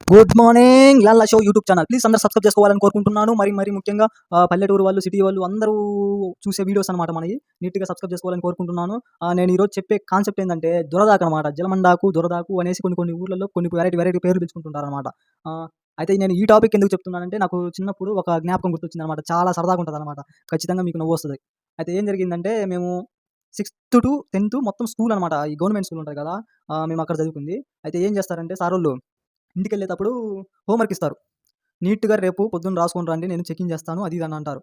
Good morning Lalla show YouTube channel. Please అందరూ subscribe చేసుకోవాలని కోరుకుంటున్నాను. మరి ముఖ్యంగా పల్లెటూరు వాళ్ళు, సిటీ వాళ్ళు అందరూ చూసే వీడియోస్ అనమాట మనయి. నీట్‌గా సబ్స్క్రైబ్ చేసుకోవాలని కోరుకుంటున్నాను. నేను ఈరోజు చెప్పే కాన్సెప్ట్ ఏందంటే దురదాకు అనమాట. జలమండాకు, దురదాకు అనేసి కొన్ని ఊర్లలో కొన్ని వెరైటీ పేర్లు పిలుచుకుంటుంటారనమాట. అయితే నేను ఈ టాపిక్ ఎందుకు చెప్తున్నానంటే నాకు చిన్నప్పుడు ఒక జ్ఞాపకం గుర్తొచ్చిందనమాట. చాలా సరదాగా ఉంటదనమాట. ఖచ్చితంగా మీకు నవ్వొస్తది. అయితే ఏం జరిగిందంటే మేము 6-10 మొత్తం స్కూల్ అనమాట. ఈ గవర్నమెంట్ స్కూల్ ఉంటది కదా! మేము అక్కడ చదువుకుంది. అయితే ఏం చేస్తారంటే సారోళ్ళు ఇంటికెళ్ళేటప్పుడు హోంవర్క్ ఇస్తారు. నీట్‌గా రేపు పొద్దున్న రాసుకొని రండి. నేను చెకింగ్ చేస్తాను. అది ఇది అని అంటారు.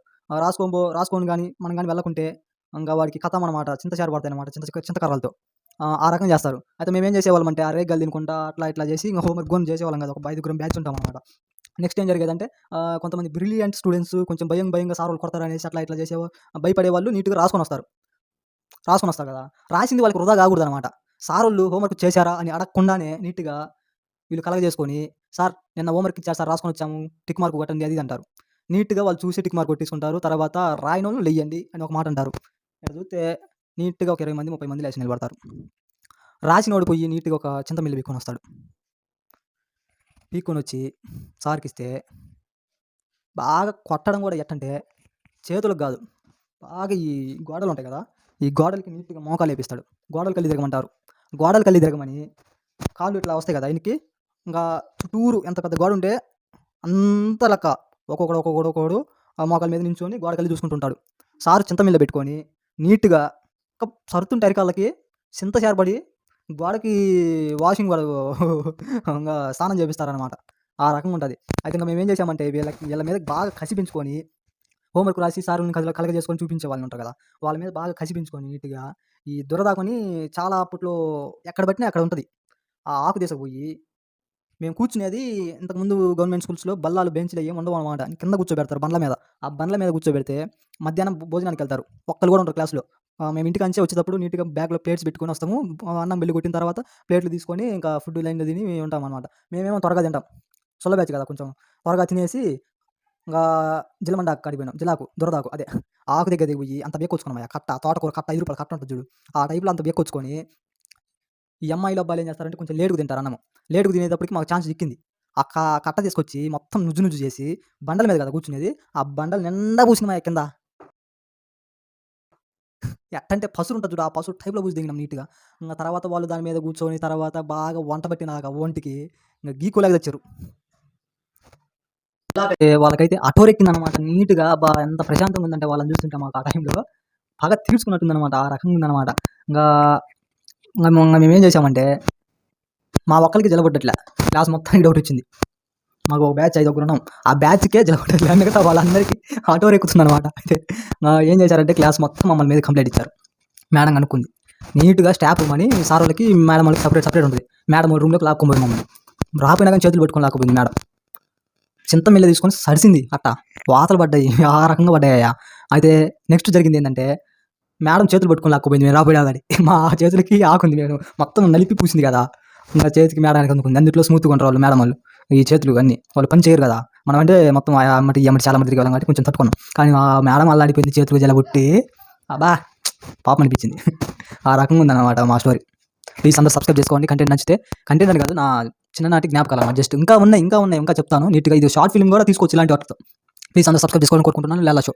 రాసుకొని గాని, మనం గాని వెళ్ళకుంటే ఇంక వాడికి ఖతం అనమాట. చింతచారు పడతాయనమాట. చింతకర్రలతో. ఆ రకం చేస్తారు. అయితే మేమేం చేసేవాళ్ళమంటే ఆ రేగిగాయలు తినుకుంటా అట్లా చేసి ఇంక హోంవర్క్ గూను చేసేవాళ్ళం కాదు. ఒక ఐదుగురం బ్యాచ్ ఉంటామనమాట. నెక్స్ట్ ఏం జరిగేదంటే కొంతమంది బ్రిలియంట్ స్టూడెంట్స్ కొంచెం భయంగా సారోళ్ళు కొడతారనేసి అట్లా భయపడేవాళ్ళు నీట్‌గా రాసుకొనొస్తారు కదా! రాసింది వాళ్ళకి వృధా కాకూడదనమాట. సారోళ్ళు హోంవర్క్ చేశారా అని అడగకుండానే నీట్‌గా వీళ్ళు కలగజేసుకొని, "సార్ నిన్న హోంవర్క్ ఇచ్చారు సార్ రాసుకొనొచ్చాము. టిక్ మార్క్ కొట్టండి" అది ఇది అంటారు. నీట్‌గా వాళ్ళు చూసి టిక్ మార్క్ కొట్టేసుకుంటారు. తర్వాత రాయనోళ్ళు లెయ్యండి అని ఒక మాట అంటారు. ఇక్కడ చూస్తే నీట్‌గా ఒక 20 మంది, 30 మంది లేచి నిలబడతారు. రాసినోడు పోయి నీట్‌గా ఒక చింతపిల్ల పీక్కొనొస్తాడు. పీక్కొనొచ్చి సార్‌కిస్తే బాగా కొట్టడం కూడా ఎట్టంటే చేతులకు గాదు. బాగా ఈ గోడలుంటాయి కదా! ఈ గోడలకి నీట్‌గా మోకాలేపిస్తాడు. గోడలకెళ్ళి తిరగమంటారు. గోడలకెళ్ళి తిరగమని కాళ్ళు ఇట్లా వస్తాయి కదా! ఎనక్కి ఇంకా చుట్టూరు ఎంత పెద్ద గోడుంటే అంత లెక్క ఒక్కొక్కడు ఆ మోకాళ్ళ మీద నించొని గోడకెళ్ళి చూసుకుంటుంటాడు. సారు చింతమిల్ల పెట్టుకొని నీట్‌గా ఒక సరుతుంటే అరికాళ్ళకి చింత చేరబడి గోడకి వాషింగ్ పడదు ఇంగా స్నానం చేపిస్తారనమాట. ఆ రకంగా ఉంటది. అయితే ఇంక మేమేం చేసామంటే వీళ్ళ మీద బాగా కసి పెంచుకొని హోంవర్క్ రాసి సారుని కలగజేసుకొని చూపించేవాళ్ళుంటారు కదా! వాళ్ళ మీద బాగా కసి పెంచుకొని నీట్‌గా ఈ దురదాకొని చాలా అప్పట్లో ఎక్కడ పట్టినా అక్కడ ఉంటది. ఆ ఆకు తీసుకుపోయి మేము కూర్చునేది ఇంతకుముందు గవర్నమెంట్ స్కూల్స్‌లో బల్లాలు, బెంచ్‌లు ఏమి ఉండవనమాట. కింద కూర్చోబెడతారు బండ్ల మీద. ఆ బండ్ల మీద కూర్చోబెడితే మధ్యాహ్నం భోజనానికెళ్తారు. ఒక్కళ్ళు కూడా ఉండరు క్లాస్‌లో. మేము ఇంటికాంచే వచ్చేటప్పుడు నీట్‌గా బ్యాగ్‌లో ప్లేట్స్ పెట్టుకొని వస్తాము. అన్నం బెల్ కొట్టిన తర్వాత ప్లేట్లు తీసుకొని ఇంకా ఫుడ్ లైన్‌లో తిని ఉంటామనమాట. మేమేమో త్వరగా తింటాం. చొల్ల బ్యాచ్ కదా! కొంచెం త్వరగా తినేసి ఇంగా జిలమండాకు కాడికి పోయినాం. దురదాకు అదే. ఆకు దగ్గరికి పోయి అంత బీక్కొచ్చుకున్నామయ్య కట్ట. తోటకూర కట్ట రూ. 5 కట్ట ఉంటది చూడు. ఆ టైప్‌లో అంత బీక్కొచ్చుకొని ఈ అమ్మాయిలు, అబ్బాయిలు ఏం చేస్తారంటే కొంచెం లేట్‌గా తింటారు అన్నము. లేట్‌గా తినేటప్పటికి మాకు ఛాన్స్ చిక్కింది. కట్ట తీసుకొచ్చి మొత్తం నుజ్జు చేసి బండల మీద కదా కూర్చునేది. ఆ బండల నిండా పూసింది కింద. ఎట్టంటే పసురుంటది చూడు. ఆ పసురు టైప్‌లో పూసి దిగినాం నీట్‌గా. ఇంగ తర్వాత వాళ్ళు దాని మీద కూర్చొని తర్వాత బాగా వంట పట్టినాక ఒంటికి ఇంగ గీక్కోలేక చచ్చారు. వాళ్ళకైతే అఠోరెక్కిందనమాట నీట్‌గా. అబ్బా! ఎంత ప్రశాంతంగా ఉందంటే వాళ్ళని చూస్తుంటే మాకు ఆ టైంలో బాగా తీర్చుకున్నట్టుందనమాట. ఆ రకంగా ఉందనమాట. ఇంగా మేమేం చేసామంటే మా ఒక్కళ్ళకి జలబడ్డట్లే. క్లాస్ మొత్తానికి డౌటొచ్చింది. మాకు ఒక బ్యాచ్ ఐదుగురున్నాం. ఆ బ్యాచ్‌కే జలబడ్డట్లే. మిగతా వాళ్ళందరికీ అఠోరెక్కుతుందనమాట. అయితే ఏం చేశారంటే క్లాస్ మొత్తం మమ్మల్ని మీద కంప్లెయింట్ ఇచ్చారు. మేడం కనుక్కుంది. నీట్‌గా స్టాఫ్ రూమ్ అని సారోళ్ళకి, మేడం వాళ్ళకి సెపరేట్ ఉంటది. మేడం రూమ్‌లోకి లాక్కొనిపోయింది మమ్మల్ని. రాపోయినా గాని చేతులు పట్టుకొని లాక్కపోయింది మేడం. చింతమిల్ల తీసుకొని సడిసింది అట్ట. వాతలు పడ్డాయి. ఆ రకంగా పడ్డాయయ్యా. అయితే నెక్స్ట్ జరిగిందేందంటే మేడం చేతులు పట్టుకొని లాక్కపోయింది మేము రాబోయినా గాని. మా చేతులకి ఆకుంది. మేము మొత్తం నలిపి పూసింది కదా! ఇంగ చేతికి మేడానికి అందుకుంది. అందుట్లో స్మూత్‌గా ఉంటారు వాళ్ళు మేడం వాళ్ళు. ఈ చేతులు అన్నీ. వాళ్ళు పని చేయరు కదా! మనమంటే మొత్తం ఎమ్మటి చాలా మంది తిరిగేవాళ్ళం కాబట్టి కొంచెం తట్టుకున్నాం. కానీ మా మేడం అల్లాడిపోయింది చేతులు జలబుట్టి. అబ్బా! పాపం అనిపించింది. ఆ రకంగా ఉందన్నమాట మా స్టోరీ. ప్లీజ్ అందరూ సబ్స్క్రైబ్ చేసుకోండి. కంటెంట్ నచ్చితే. కంటెంట్ అని కాదు నా చిన్ననాటి జ్ఞాపకాలన్నమాట. జస్ట్ ఇంకా ఉన్నాయి. ఇంకా చెప్తాను నీట్‌గా. ఇది షార్ట్ ఫిల్మ్ కూడా తీసుకోవచ్చు ఇలాంటి వాటితో. ప్లీజ్ అందరూ సబ్స్క్రైబ్ చేసుకోవాలని కోరుకుంటున్నాను. లాలా షో.